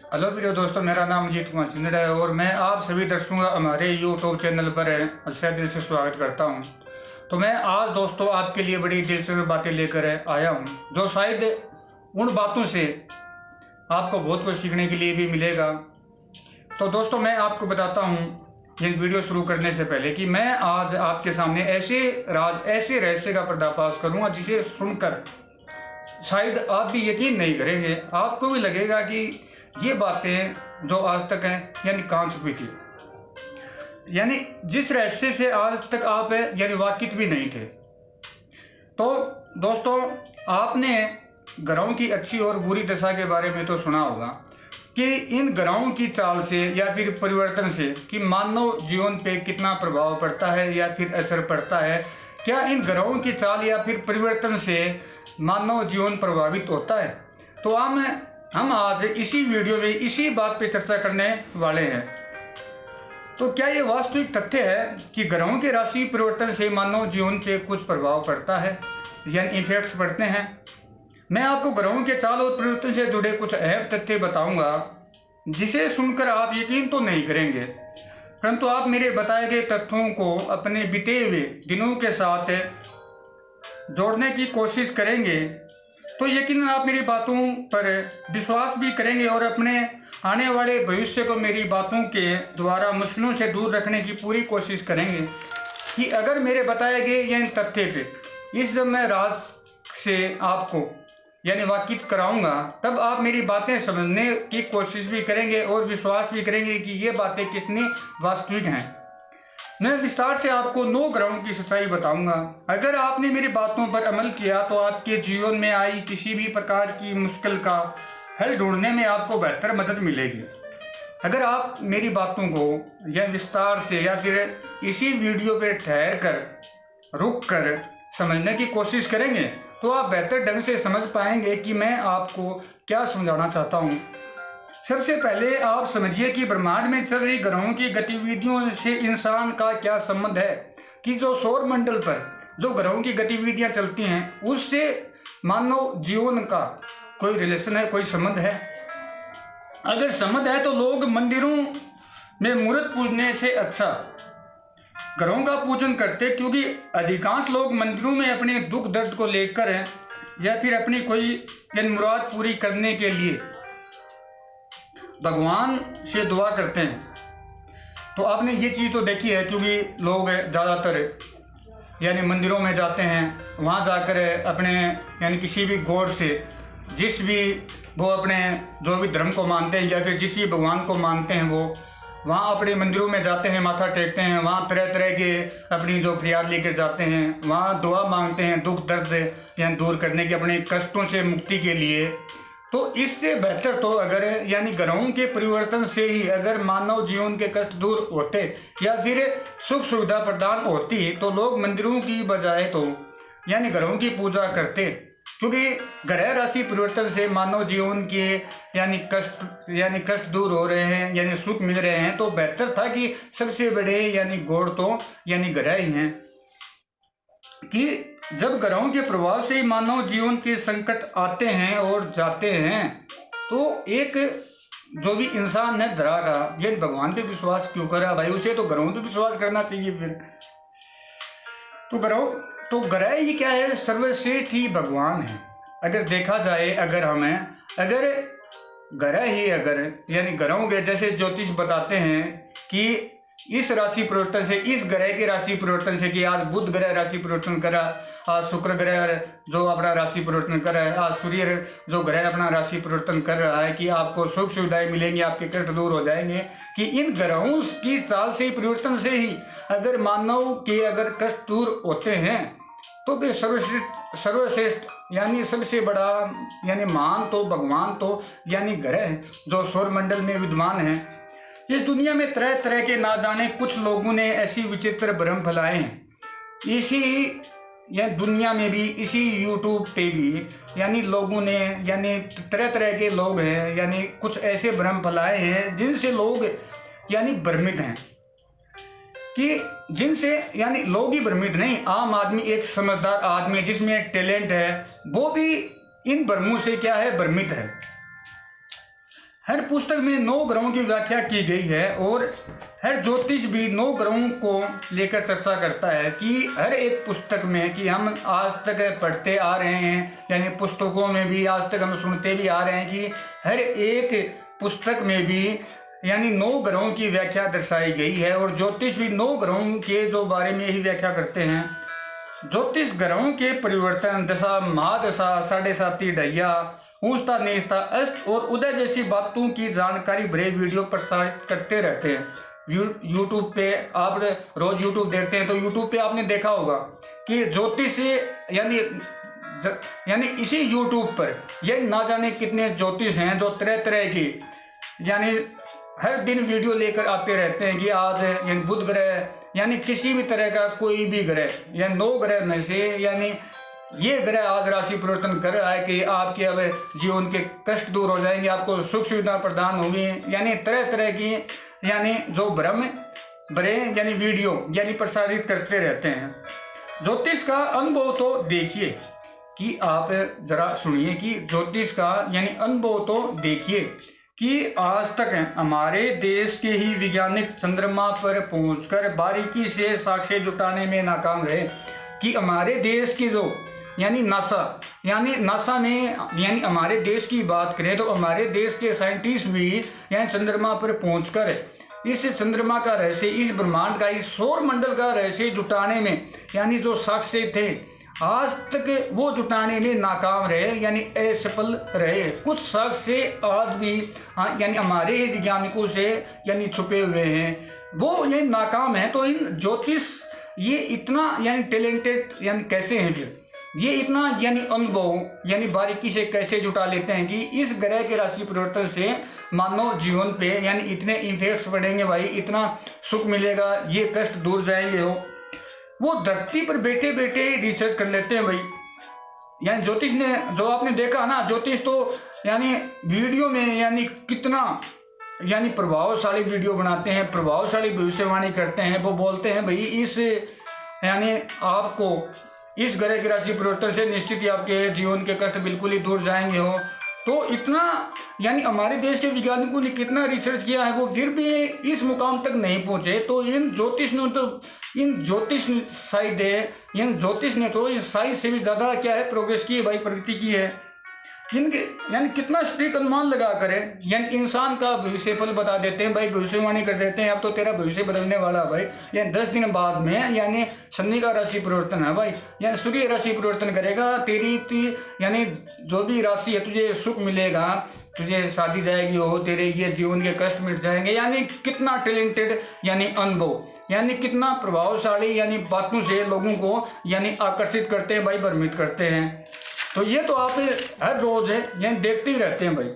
Hello प्रिय दोस्तों, मेरा नाम अजीत कुमार सिंधड़ है और मैं आप सभी दर्शकों का हमारे यूट्यूब चैनल पर अच्छे दिल से स्वागत करता हूं। तो मैं आज दोस्तों आपके लिए बड़ी दिलचस्प बातें लेकर आया हूं, जो शायद उन बातों से आपको बहुत कुछ सीखने के लिए भी मिलेगा। तो दोस्तों, मैं आपको बताता हूं ये वीडियो शुरू करने से पहले कि मैं आज आपके सामने ऐसे रहस्य का पर्दाफाश करूँगा जिसे सुनकर शायद आप भी यकीन नहीं करेंगे। आपको भी लगेगा कि ये बातें जो आज तक हैं यानी कहाँ छुपी थी, यानी जिस रहस्य से आज तक आप यानी वाकिफ भी नहीं थे। तो दोस्तों, आपने ग्रहों की अच्छी और बुरी दशा के बारे में तो सुना होगा कि इन ग्रहों की चाल से या फिर परिवर्तन से कि मानव जीवन पे कितना प्रभाव पड़ता है या फिर असर पड़ता है। क्या इन ग्रहों की चाल या फिर परिवर्तन से मानव जीवन प्रभावित होता है? तो हम आज इसी वीडियो में इसी बात पे चर्चा करने वाले हैं। तो क्या ये वास्तविक तथ्य है कि ग्रहों के राशि परिवर्तन से मानव जीवन पे कुछ प्रभाव पड़ता है, यानी इफेक्ट्स पड़ते हैं? मैं आपको ग्रहों के चाल और परिवर्तन से जुड़े कुछ अहम तथ्य बताऊंगा जिसे सुनकर आप यकीन तो नहीं करेंगे, परंतु आप मेरे बताए गए तथ्यों को अपने बीते हुए दिनों के साथ जोड़ने की कोशिश करेंगे तो यकीनन आप मेरी बातों पर विश्वास भी करेंगे और अपने आने वाले भविष्य को मेरी बातों के द्वारा मुश्किलों से दूर रखने की पूरी कोशिश करेंगे। कि अगर मेरे बताए गए यह तथ्य थे इस जब मैं राज से आपको यानी वाकिफ कराऊंगा, तब आप मेरी बातें समझने की कोशिश भी करेंगे और विश्वास भी करेंगे कि ये बातें कितनी वास्तविक हैं। मैं विस्तार से आपको 9 ग्रहों की सच्चाई बताऊंगा। अगर आपने मेरी बातों पर अमल किया तो आपके जीवन में आई किसी भी प्रकार की मुश्किल का हल ढूंढने में आपको बेहतर मदद मिलेगी। अगर आप मेरी बातों को या विस्तार से या फिर इसी वीडियो पर ठहर कर रुक कर समझने की कोशिश करेंगे तो आप बेहतर ढंग से समझ पाएंगे कि मैं आपको क्या समझाना चाहता हूँ। सबसे पहले आप समझिए कि ब्रह्मांड में चल रही ग्रहों की गतिविधियों से इंसान का क्या संबंध है। कि जो सौर मंडल पर जो ग्रहों की गतिविधियां चलती हैं उससे मानव जीवन का कोई रिलेशन है, कोई संबंध है? अगर संबंध है तो लोग मंदिरों में मूर्त पूजने से अच्छा ग्रहों का पूजन करते, क्योंकि अधिकांश लोग मंदिरों में अपने दुख दर्द को लेकर या फिर अपनी कोई मुराद पूरी करने के लिए भगवान से दुआ करते हैं। तो आपने ये चीज़ तो देखी है, क्योंकि लोग ज़्यादातर यानी मंदिरों में जाते हैं, वहाँ जाकर अपने यानी किसी भी गॉड से जिस भी वो अपने जो भी धर्म को मानते हैं या फिर जिस भी भगवान को मानते हैं वो वहाँ अपने मंदिरों में जाते हैं, माथा टेकते हैं, वहाँ तरह तरह के अपनी जो फरियाद लेकर जाते हैं, वहाँ दुआ मांगते हैं दुख दर्द यानी दूर करने के, अपने कष्टों से मुक्ति के लिए। तो इससे बेहतर तो अगर यानी ग्रहों के परिवर्तन से ही अगर मानव जीवन के कष्ट दूर होते या फिर सुख सुविधा प्रदान होती तो लोग मंदिरों की बजाय तो यानी ग्रहों की पूजा करते, क्योंकि ग्रह राशि परिवर्तन से मानव जीवन के यानी कष्ट दूर हो रहे हैं, यानी सुख मिल रहे हैं। तो बेहतर था कि सबसे बड़े यानी गॉड तो यानी ग्रह ही हैं। कि जब ग्रहों के प्रभाव से ही मानव जीवन के संकट आते हैं और जाते हैं तो एक जो भी इंसान है धरा का ये भगवान पे विश्वास क्यों करा भाई, उसे तो ग्रहों पे विश्वास करना चाहिए। फिर तो ग्रह ही क्या है, सर्वश्रेष्ठ ही भगवान है। अगर देखा जाए अगर ग्रह ही यानी ग्रहों के जैसे ज्योतिष बताते हैं कि इस राशि परिवर्तन से, इस ग्रह के राशि परिवर्तन से कि आज बुध ग्रह राशि परिवर्तन करा, आज शुक्र ग्रह जो अपना राशि परिवर्तन कर रहा है, आज सूर्य जो ग्रह अपना राशि परिवर्तन कर रहा है कि आपको सुख सुविधाएं मिलेंगी, आपके कष्ट दूर हो जाएंगे। कि इन ग्रहों की चाल से परिवर्तन से ही अगर मानव के अगर कष्ट दूर होते हैं तो वे सर्वश्रेष्ठ यानी सबसे बड़ा यानी महान तो भगवान तो यानी ग्रह जो सौरमंडल में विद्यमान है। इस दुनिया में तरह तरह के ना जाने कुछ लोगों ने ऐसी विचित्र भ्रम फैलाए हैं। इसी या दुनिया में भी इसी यूट्यूब पे भी यानी लोगों ने यानी तरह तरह के लोग हैं यानी कुछ ऐसे भ्रम फैलाए हैं जिनसे लोग यानी भ्रमित हैं। कि जिनसे यानी लोग ही भ्रमित नहीं, आम आदमी एक समझदार आदमी जिसमें टैलेंट है वो भी इन भ्रमों से क्या है भ्रमित है। हर पुस्तक में 9 ग्रहों की व्याख्या की गई है और हर ज्योतिष भी 9 ग्रहों को लेकर चर्चा करता है कि हर एक पुस्तक में, कि हम आज तक पढ़ते आ रहे हैं, यानी पुस्तकों में भी आज तक हम सुनते भी आ रहे हैं कि हर एक पुस्तक में भी यानी 9 ग्रहों की व्याख्या दर्शाई गई है। और ज्योतिष भी 9 ग्रहों के जो बारे में ही व्याख्या करते हैं। ज्योतिष ग्रहों के परिवर्तन, दशा, महादशा, 7.5 ढैया, ऊंचता नीचता, अस्त और उदय जैसी बातों की जानकारी भरे वीडियो प्रसारित करते रहते हैं। यूट्यूब पे आप रोज यूट्यूब देखते हैं तो यूट्यूब पे आपने देखा होगा कि ज्योतिष यानी इसी यूट्यूब पर ये ना जाने कितने ज्योतिष हैं जो तरह तरह की यानी हर दिन वीडियो लेकर आते रहते हैं कि आज यानी बुध ग्रह, यानी किसी भी तरह का कोई भी ग्रह या 9 ग्रह में से यानी ये ग्रह आज राशि परिवर्तन कर रहा है कि आपके अब जीवन के कष्ट दूर हो जाएंगे, आपको सुख सुविधा प्रदान होगी, यानी तरह तरह की यानी जो भ्रम भरे यानी वीडियो यानी प्रसारित करते रहते हैं। ज्योतिष का अनुभव तो देखिए कि आप जरा सुनिए कि ज्योतिष का यानी अनुभव तो देखिए कि आज तक हमारे देश के ही वैज्ञानिक चंद्रमा पर पहुंचकर बारीकी से साक्ष्य जुटाने में नाकाम रहे। कि हमारे देश की जो यानी नासा में यानी हमारे देश की बात करें तो हमारे देश के साइंटिस्ट भी यानी चंद्रमा पर पहुंचकर इस चंद्रमा का रहस्य, इस ब्रह्मांड का, इस सौर मंडल का रहस्य जुटाने में यानी जो साक्ष्य थे आज तक वो जुटाने में नाकाम रहे, यानी असफल रहे। कुछ साक्ष्य आज भी यानी हमारे वैज्ञानिकों से यानी छुपे हुए हैं, वो ये नाकाम है। तो इन ज्योतिष ये इतना यानी टैलेंटेड यानी कैसे हैं, फिर ये इतना यानी अनुभव यानी बारीकी से कैसे जुटा लेते हैं कि इस ग्रह के राशि परिवर्तन से मानव जीवन पे यानी इतने इफेक्ट्स पड़ेंगे भाई, इतना सुख मिलेगा, ये कष्ट दूर जाएंगे। वो धरती पर बैठे बैठे रिसर्च कर लेते हैं भाई। यानी ज्योतिष ने जो आपने देखा ना, ज्योतिष तो यानी वीडियो में यानी कितना यानी प्रभावशाली वीडियो बनाते हैं, प्रभावशाली भविष्यवाणी करते हैं। वो बोलते हैं भाई इस यानी आपको इस ग्रह की राशि परिवर्तन से निश्चित ही आपके जीवन के कष्ट बिल्कुल ही दूर जाएंगे हो। तो इतना यानी हमारे देश के वैज्ञानिकों ने कितना रिसर्च किया है, वो फिर भी इस मुकाम तक नहीं पहुंचे। तो इन ज्योतिष ने तो इस साइंस से भी ज़्यादा क्या है प्रोग्रेस की है भाई, प्रगति की है। इनके यानी कितना सटीक अनुमान लगा करें, यानी इंसान का भविष्य फल बता देते हैं भाई, भविष्यवाणी कर देते हैं अब तो तेरा भविष्य बदलने वाला है भाई। यानी 10 दिन बाद में यानी शनि का राशि परिवर्तन है भाई, यानी सूर्य राशि परिवर्तन करेगा, तेरी यानी जो भी राशि है तुझे सुख मिलेगा, तुझे शादी जाएगी हो, तेरे ये जीवन के कष्ट मिट जाएंगे। यानी कितना टैलेंटेड यानी अनुभव, यानी कितना प्रभावशाली यानी बातों से लोगों को यानी आकर्षित करते हैं भाई, भ्रमित करते हैं। तो ये तो आप हर रोज है यानी देखते ही रहते हैं भाई।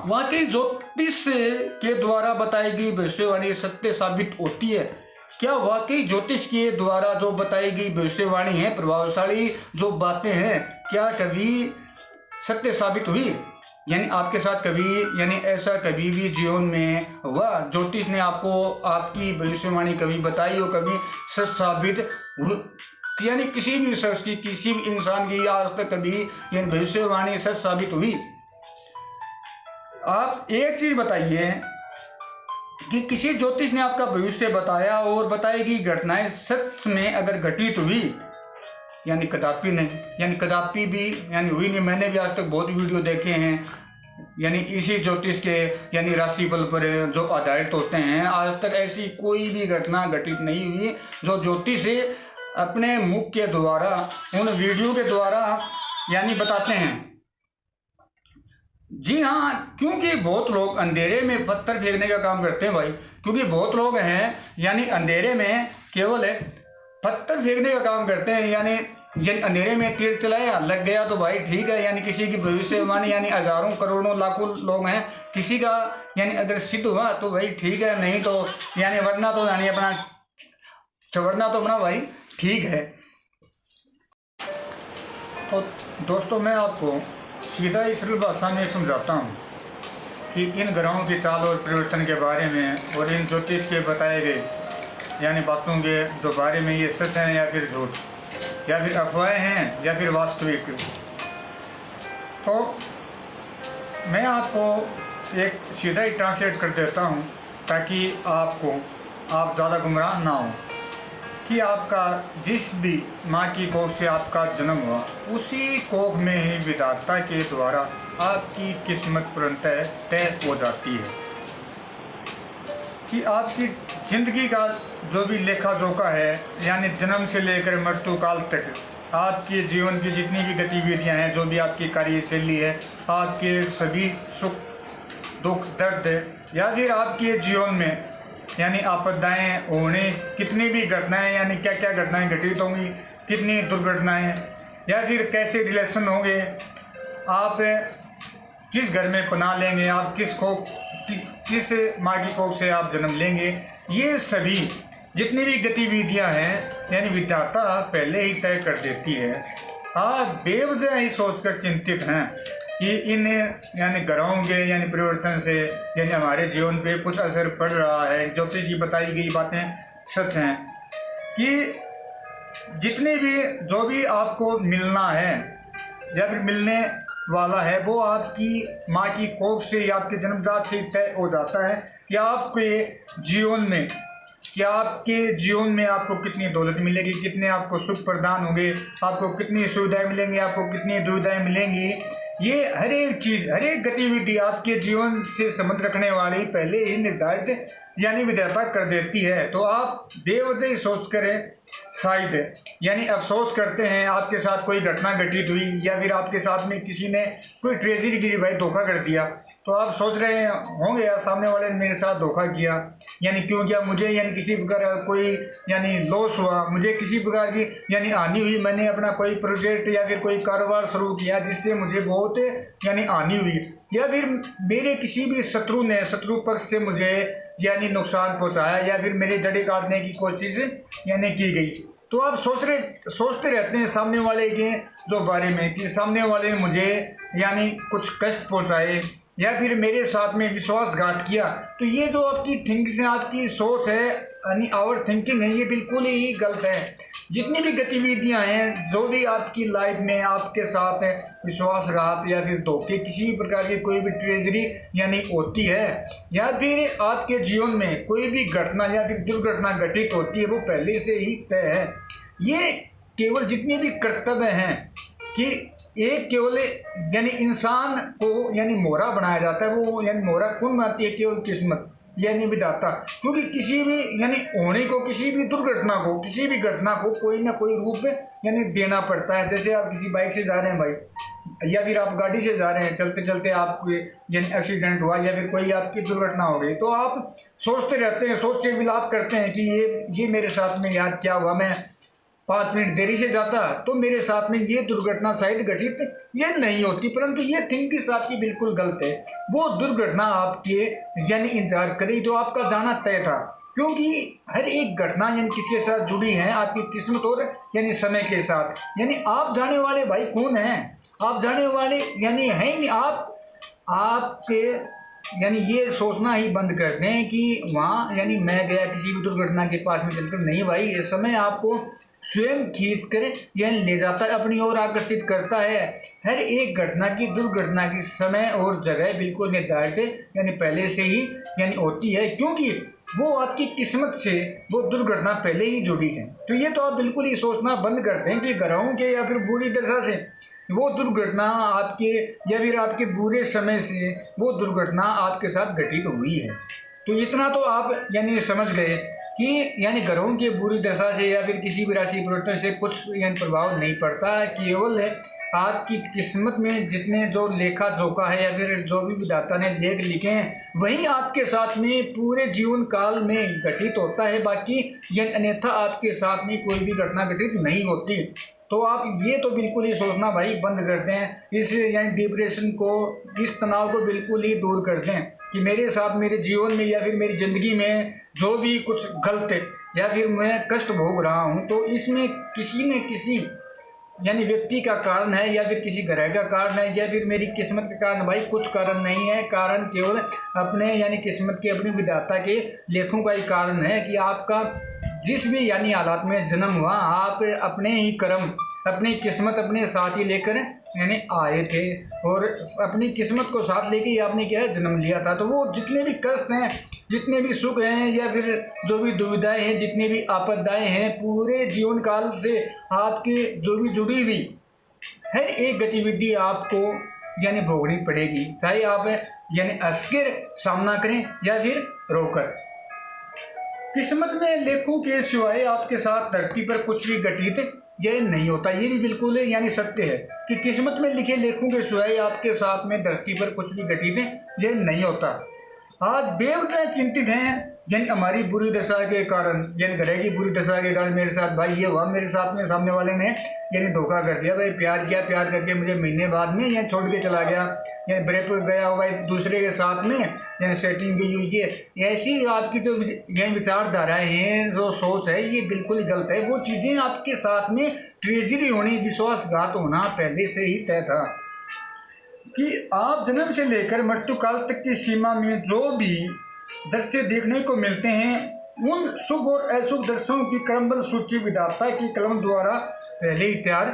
वाकई ज्योतिष के द्वारा बताई गई भविष्यवाणी सत्य साबित होती है क्या? वाकई ज्योतिष के द्वारा जो बताई गई भविष्यवाणी है, प्रभावशाली जो बातें हैं, क्या कभी सत्य साबित हुई? यानी आपके साथ कभी यानी ऐसा कभी भी जीवन में हुआ ज्योतिष ने आपको आपकी भविष्यवाणी कभी बताई हो, कभी सच साबित हुई? यानी किसी भी शख्स की, किसी भी इंसान की आज तक कभी यानी भविष्यवाणी सच साबित हुई? आप एक चीज बताइए कि किसी ज्योतिष ने आपका भविष्य बताया और बताई गई घटनाएं सच में अगर घटित हुई? यानी कदापि नहीं, यानी कदापि भी यानी हुई नहीं। मैंने भी आज तक बहुत वीडियो देखे हैं यानी इसी ज्योतिष के यानी राशिफल पर जो आधारित होते हैं, आज तक ऐसी कोई भी घटना घटित नहीं हुई जो ज्योतिष अपने मुख के द्वारा उन वीडियो के द्वारा यानी बताते हैं। जी हाँ, क्योंकि बहुत लोग अंधेरे में पत्थर फेंकने का काम करते हैं भाई, क्योंकि बहुत लोग हैं यानी अंधेरे में केवल पत्थर फेंकने का काम करते हैं। यानी अंधेरे में तीर चलाया, लग गया तो भाई ठीक है, यानी किसी की भविष्यवाणी यानी हजारों करोड़ों लाखों लोग हैं, किसी का यानी अगर सिद्ध हुआ तो भाई ठीक है, नहीं तो यानी वरना तो यानी अपना भाई ठीक है। तो दोस्तों मैं आपको सीधा ही सरल भाषा में समझाता हूँ कि इन ग्रहों की चाल और परिवर्तन के बारे में और इन ज्योतिष के बताए गए यानी बातों के जो बारे में ये सच हैं या फिर झूठ, या फिर अफवाहें हैं या फिर वास्तविक। तो मैं आपको एक सीधा ही ट्रांसलेट कर देता हूँ ताकि आप ज़्यादा गुमराह ना हो कि आपका जिस भी माँ की कोख से आपका जन्म हुआ उसी कोख में ही विधाता के द्वारा आपकी किस्मत पूर्णतः तय हो जाती है कि आपकी ज़िंदगी का जो भी लेखा जोखा है, यानी जन्म से लेकर मृत्यु काल तक आपके जीवन की जितनी भी गतिविधियां हैं, जो भी आपकी कार्यशैली है, आपके सभी सुख दुख दर्द या फिर आपके जीवन में यानी आपदाएं होने कितनी भी घटनाएं, यानी क्या क्या घटनाएं घटित होंगी, कितनी दुर्घटनाएं, या फिर कैसे रिलेशन होंगे, आप किस घर में पनाह लेंगे, आप किस माँ की कोख से आप जन्म लेंगे, ये सभी जितनी भी गतिविधियां हैं यानी विधाता पहले ही तय कर देती है। आप बेवजह ही सोचकर चिंतित हैं कि इन यानी ग्रहों के यानी परिवर्तन से यानी हमारे जीवन पे कुछ असर पड़ रहा है। ज्योतिष की बताई गई बातें सच हैं कि जितने भी जो भी आपको मिलना है या फिर मिलने वाला है वो आपकी माँ की कोख से या आपके जन्मजात से तय हो जाता है कि आपके जीवन में आपको कितनी दौलत मिलेगी, कितने आपको सुख प्रदान होंगे, आपको कितनी सुविधाएं मिलेंगी, आपको कितनी दुविधाएं मिलेंगी। ये हर एक चीज़, हर एक गतिविधि आपके जीवन से संबंध रखने वाली पहले ही निर्धारित यानी विधाता कर देती है। तो आप बेवजह ही सोच करें शायद यानी अफसोस करते हैं आपके साथ कोई घटना घटित हुई या फिर आपके साथ में किसी ने कोई ट्रेजेडी की, भाई धोखा कर दिया, तो आप सोच रहे होंगे यार सामने वाले ने मेरे साथ धोखा किया, यानी क्यों किया, मुझे यानी किसी प्रकार कोई यानी लॉस हुआ, मुझे किसी प्रकार की यानी हानि हुई, मैंने अपना कोई प्रोजेक्ट या फिर कोई कारोबार शुरू किया जिससे मुझे बहुत यानी हानि हुई, या फिर मेरे किसी भी शत्रु पक्ष से मुझे यानी नुकसान पहुंचाया या फिर मेरे जड़ें काटने की कोशिश यानी की गई। तो आप सोचते रहते हैं सामने वाले के जो बारे में कि सामने वाले ने मुझे यानी कुछ कष्ट पहुंचाए या फिर मेरे साथ में विश्वासघात किया। तो ये जो आपकी थिंकिंग है, आपकी सोच है यानी आवर थिंकिंग है, ये बिल्कुल ही गलत है। जितनी भी गतिविधियां हैं, जो भी आपकी लाइफ में आपके साथ है विश्वासघात या फिर धोखे, किसी प्रकार की कोई भी ट्रेजरी यानी होती है या फिर आपके जीवन में कोई भी घटना या फिर दुर्घटना घटित होती है, वो पहले से ही तय है। ये केवल जितने भी कर्तव्य हैं कि एक केवल यानी इंसान को यानी मोहरा बनाया जाता है, वो यानी मोहरा कौन बनाती है, केवल किस्मत यानी विधाता। क्योंकि किसी भी यानी होने को, किसी भी दुर्घटना को, किसी भी घटना को कोई ना कोई रूप यानी देना पड़ता है। जैसे आप किसी बाइक से जा रहे हैं भाई, या फिर आप गाड़ी से जा रहे हैं, चलते चलते आपको यानी एक्सीडेंट हुआ या फिर कोई आपकी दुर्घटना हो गई, तो आप सोचते रहते हैं, सोच से विलाप करते हैं कि ये मेरे साथ में यार क्या हुआ, मैं 5 मिनट देरी से जाता तो मेरे साथ में ये दुर्घटना शायद घटित ये नहीं होती। परंतु ये थिंकिंग आपकी बिल्कुल गलत है। वो दुर्घटना आपके यानी इंतजार करी तो आपका जाना तय था, क्योंकि हर एक घटना यानी किसके साथ जुड़ी है, आपकी किस्मत और यानी समय के साथ। यानी आप जाने वाले भाई कौन हैं, आप जाने वाले यानी हैं नहीं। आपके यानी ये सोचना ही बंद कर दें कि वहाँ यानी मैं गया किसी भी दुर्घटना के पास में चलकर, नहीं भाई, ये समय आपको स्वयं खींच कर यानी ले जाता है, अपनी ओर आकर्षित करता है। हर एक घटना की, दुर्घटना की समय और जगह बिल्कुल निर्धारित है यानी पहले से ही यानी होती है, क्योंकि वो आपकी किस्मत से वो दुर्घटना पहले ही जुड़ी है। तो ये तो आप बिल्कुल ही सोचना बंद कर दें कि ग्रहों के या फिर बुरी दशा से वो दुर्घटना आपके या फिर आपके बुरे समय से वो दुर्घटना आपके साथ घटित हुई है। तो इतना तो आप यानी समझ गए कि यानी ग्रहों के बुरी दशा से या फिर किसी भी राशि परिवर्तन से कुछ यानी प्रभाव नहीं पड़ता। केवल आपकी किस्मत में जितने जो लेखा जोखा है या फिर जो भी विधाता ने लेख लिखे हैं वही आपके साथ में पूरे जीवन काल में घटित होता है। बाकी यानी अन्यथा आपके साथ में कोई भी घटना घटित नहीं होती। तो आप ये तो बिल्कुल ही सोचना भाई बंद कर दें, इस यानी डिप्रेशन को, इस तनाव को बिल्कुल ही दूर कर दें कि मेरे साथ मेरे जीवन में या फिर मेरी ज़िंदगी में जो भी कुछ गलत है या फिर मैं कष्ट भोग रहा हूँ तो इसमें किसी न किसी यानी व्यक्ति का कारण है या फिर किसी ग्रह का कारण है या फिर मेरी किस्मत का कारण। भाई कुछ कारण नहीं है, कारण केवल अपने यानी किस्मत के, अपने विधाता के लेखों का ही कारण है कि आपका जिस भी यानी हालात में जन्म हुआ, आप अपने ही कर्म, अपनी किस्मत अपने साथ ही लेकर यानी आए थे और अपनी किस्मत को साथ लेके ही आपने क्या है जन्म लिया था। तो वो जितने भी कष्ट हैं, जितने भी सुख हैं, या फिर जो भी दुविधाएं हैं, जितनी भी आपदाएं हैं, पूरे जीवन काल से आपके जो भी जुड़ी हुई हर एक गतिविधि आपको यानी भोगनी पड़ेगी, चाहे आप यानी हंस कर सामना करें या फिर रोकर। किस्मत में लेखों के सिवाय आपके साथ धरती पर कुछ भी घटित यह नहीं होता। ये भी बिल्कुल यानी सत्य है कि किस्मत में लिखे लेखों के सिवाय आपके साथ में धरती पर कुछ भी घटित यह नहीं होता। आज बेवजह चिंतित हैं यानी हमारी बुरी दशा के कारण, यानी घर की बुरी दशा के कारण मेरे साथ भाई ये हुआ, मेरे साथ में सामने वाले ने यानी धोखा कर दिया, भाई प्यार किया, प्यार करके मुझे महीने बाद में यानी छोड़ के चला गया, यानी ब्रेक गया हो भाई दूसरे के साथ में, यानी सेटिंग की हुई है। ऐसी आपकी जो यानी विचारधाराएँ हैं, जो सोच है, ये बिल्कुल गलत है। वो चीज़ें आपके साथ में ट्रेजेडी होनी, विश्वासघात होना पहले से ही तय था कि आप जन्म से लेकर मृत्यु काल तक की सीमा में जो भी दृश्य देखने को मिलते हैं, उन शुभ और अशुभ दृश्यों की क्रमबद्ध सूची विधाता की कलम द्वारा पहले ही तैयार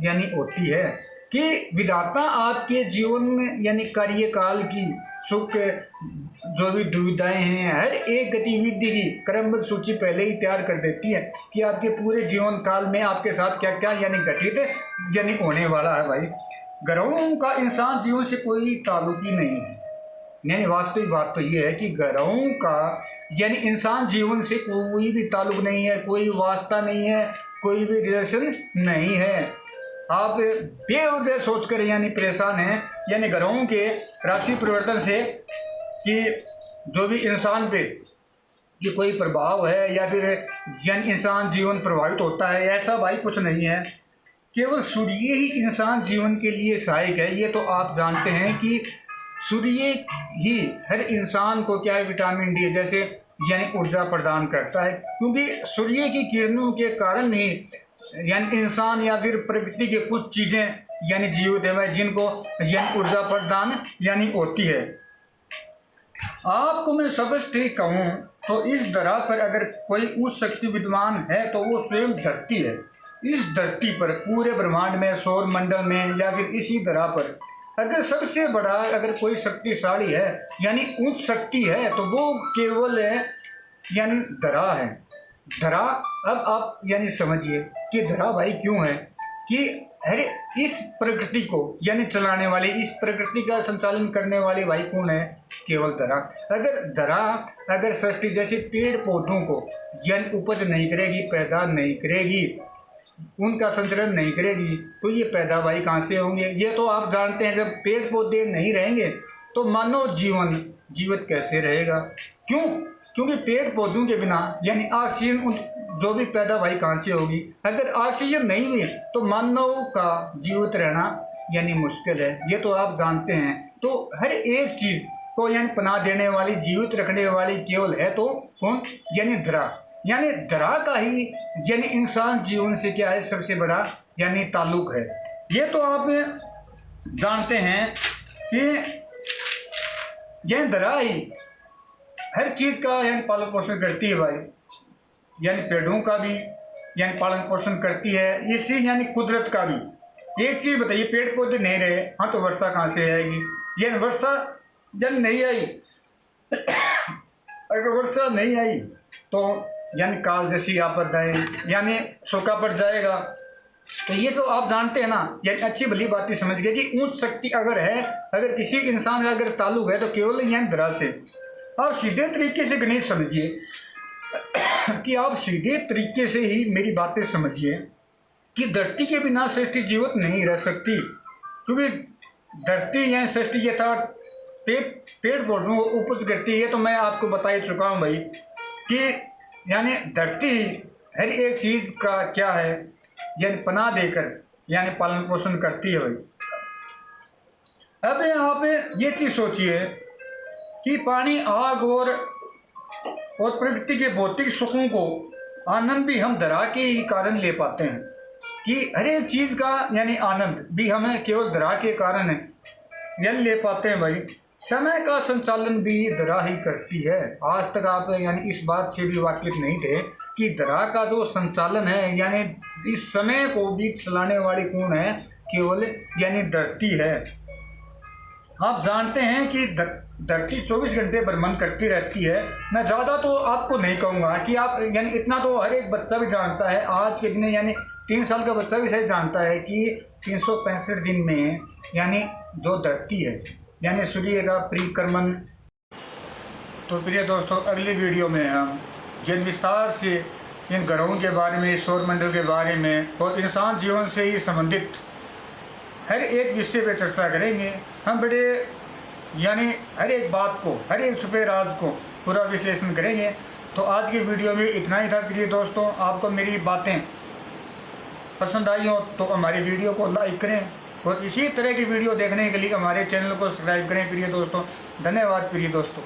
यानी होती है कि विधाता आपके जीवन यानी कार्यकाल की सुख जो भी दुविधाएं हैं, हर एक गतिविधि की क्रमबद्ध सूची पहले ही तैयार कर देती है कि आपके पूरे जीवन काल में आपके साथ क्या क्या यानी घटित यानी होने वाला है। भाई ग्रहों का इंसान जीवन से कोई ताल्लुक ही नहीं है। यानी वास्तविक बात तो ये है कि ग्रहों का यानी इंसान जीवन से कोई भी ताल्लुक नहीं है, कोई वास्ता नहीं है, कोई भी रिलेशन नहीं है। आप बेवजह सोचकर यानी परेशान हैं यानी ग्रहों के राशि परिवर्तन से कि जो भी इंसान पे ये कोई प्रभाव है या फिर यानी इंसान जीवन प्रभावित होता है, ऐसा भाई कुछ नहीं है। केवल सूर्य ही इंसान जीवन के लिए सहायक है। ये तो आप जानते हैं कि सूर्य ही हर इंसान को क्या है विटामिन डी जैसे यानी ऊर्जा प्रदान करता है, क्योंकि सूर्य की किरणों के कारण ही यानी इंसान या फिर प्रकृति के कुछ चीज़ें यानी जीवित है जिनको यानी ऊर्जा प्रदान यानी होती है। आपको मैं स्पष्ट ही कहूँ तो इस धरा पर अगर कोई उच्च शक्ति विद्वान है तो वो स्वयं धरती है। इस धरती पर पूरे ब्रह्मांड में, सौर मंडल में या फिर इसी धरा पर अगर सबसे बड़ा अगर कोई शक्तिशाली है यानी उच्च शक्ति है तो वो केवल है यानी धरा है। धरा, अब आप यानी समझिए कि धरा भाई क्यों है कि अरे इस प्रकृति को यानी चलाने वाली, इस प्रकृति का संचालन करने वाली भाई कौन है? केवल धरा। अगर धरा अगर सृष्टि जैसे पेड़ पौधों को यानी उपज नहीं करेगी, पैदा नहीं करेगी, उनका संचरण नहीं करेगी तो ये पैदावारी कहाँ से होंगे? ये तो आप जानते हैं जब पेड़ पौधे नहीं रहेंगे तो मानव जीवन जीवित कैसे रहेगा? क्यों? क्योंकि पेड़ पौधों के बिना यानी ऑक्सीजन जो भी पैदावारी कहाँ से होगी? अगर ऑक्सीजन नहीं हुई तो मानव का जीवित रहना यानी मुश्किल है। ये तो आप जानते हैं। तो हर एक चीज़ को यानी पनाह देने वाली, जीवित रखने वाली केवल है तो कौन? यानी धरा। यानी धरा का ही यानी इंसान जीवन से क्या है सबसे बड़ा यानी ताल्लुक है। ये तो आप जानते हैं कि यह धरा ही हर चीज़ का यानी पालन पोषण करती है भाई, यानी पेड़ों का भी यानी पालन पोषण करती है, इसी यानी कुदरत का भी। एक चीज़ बताइए, पेड़ पौधे नहीं रहे हाँ तो वर्षा कहाँ से आएगी? यानी वर्षा जब नहीं आई अगर वर्षा नहीं आई तो यानी काल जैसी आपदाएं यानी सूखा पड़ जाएगा। तो ये तो आप जानते हैं ना, यानी अच्छी भली बातें समझ गए कि उच्च शक्ति अगर है, अगर किसी इंसान का अगर ताल्लुक है तो केवल यानी धरा से। आप सीधे तरीके से गणेश समझिए कि आप सीधे तरीके से ही मेरी बातें समझिए कि धरती के बिना सृष्टि जीवित नहीं रह सकती, क्योंकि धरती यानी सृष्टि यथार्थ पेड़ पौधों को उपज करती है। तो मैं आपको बता ही चुका हूँ भाई कि यानी धरती हर एक चीज़ का क्या है यानी पनाह देकर यानी पालन पोषण करती है भाई। अब आप ये चीज़ सोचिए कि पानी, आग और प्रकृति के भौतिक सुखों को आनंद भी हम धरा के ही कारण ले पाते हैं, कि हर एक चीज़ का यानी आनंद भी हमें केवल धरा के कारण है यानी ले पाते हैं भाई। समय का संचालन भी दरा ही करती है। आज तक आप यानी इस बात से भी वाकिफ नहीं थे कि दरा का जो संचालन है यानी इस समय को भी चलाने वाली कौन है, केवल यानी धरती है। आप जानते हैं कि धरती 24 घंटे भ्रमण करती रहती है। मैं ज़्यादा तो आपको नहीं कहूँगा कि आप यानी इतना तो हर एक बच्चा भी जानता है, आज के दिन यानी 3 साल का बच्चा भी सही जानता है कि 365 दिन में यानी जो धरती है यानी सूर्य का परिक्रमण। तो प्रिय दोस्तों, अगली वीडियो में हम जिन विस्तार से इन ग्रहों के बारे में, सौरमंडल के बारे में और इंसान जीवन से ही संबंधित हर एक विषय पर चर्चा करेंगे। हम बड़े यानी हर एक बात को, हर एक छुपे राज को पूरा विश्लेषण करेंगे। तो आज की वीडियो में इतना ही था। प्रिय दोस्तों, आपको मेरी बातें पसंद आई हो तो हमारी वीडियो को लाइक करें और इसी तरह की वीडियो देखने के लिए हमारे चैनल को सब्सक्राइब करें। प्रिय दोस्तों, धन्यवाद प्रिय दोस्तों।